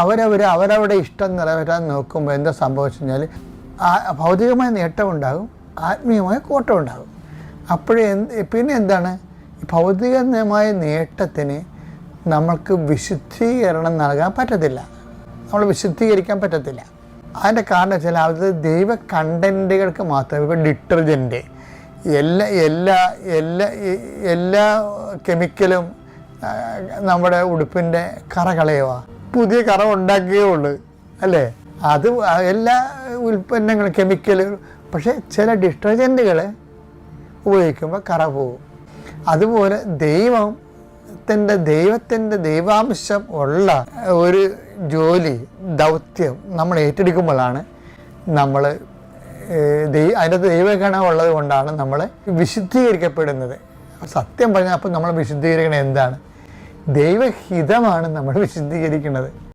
അവരവരുടെ ഇഷ്ടം നിറവേറ്റാൻ നോക്കുമ്പോൾ എന്താ സംഭവിച്ചു കഴിഞ്ഞാൽ ഭൗതികമായ നേട്ടമുണ്ടാകും, ആത്മീയമായ കോട്ടമുണ്ടാകും. പിന്നെ എന്താണ്, ഭൗതികമായ നേട്ടത്തിന് നമ്മൾക്ക് വിശുദ്ധീകരണം നൽകാൻ പറ്റത്തില്ല, നമ്മൾ വിശുദ്ധീകരിക്കാൻ പറ്റത്തില്ല. അതിൻ്റെ കാരണം വെച്ചാൽ അത് ദൈവ കണ്ടൻറ്റുകൾക്ക് മാത്രമേ. ഇപ്പോൾ ഡിറ്റർജൻറ്റ്, എല്ലാ കെമിക്കലും നമ്മുടെ ഉടുപ്പിൻ്റെ കറ കളയുക, പുതിയ കറ ഉണ്ടാക്കുകയേ ഉള്ളൂ അല്ലേ. അത് എല്ലാ ഉൽപ്പന്നങ്ങളും കെമിക്കൽ. പക്ഷേ ചില ഡിറ്റർജൻറ്റുകൾ ഉപയോഗിക്കുമ്പോൾ കറ പോകും. അതുപോലെ ദൈവത്തിൻ്റെ ദൈവാംശം ഉള്ള ഒരു ജോലി, ദൗത്യം നമ്മൾ ഏറ്റെടുക്കുമ്പോഴാണ് നമ്മൾ അതിൻ്റെ ദൈവഗണം ഉള്ളത് കൊണ്ടാണ് നമ്മൾ വിശുദ്ധീകരിക്കപ്പെടുന്നത്. സത്യം പറഞ്ഞാൽ അപ്പം നമ്മൾ വിശുദ്ധീകരിക്കണത് എന്താണ്? ദൈവഹിതമാണ് നമ്മൾ വിശുദ്ധീകരിക്കുന്നത്.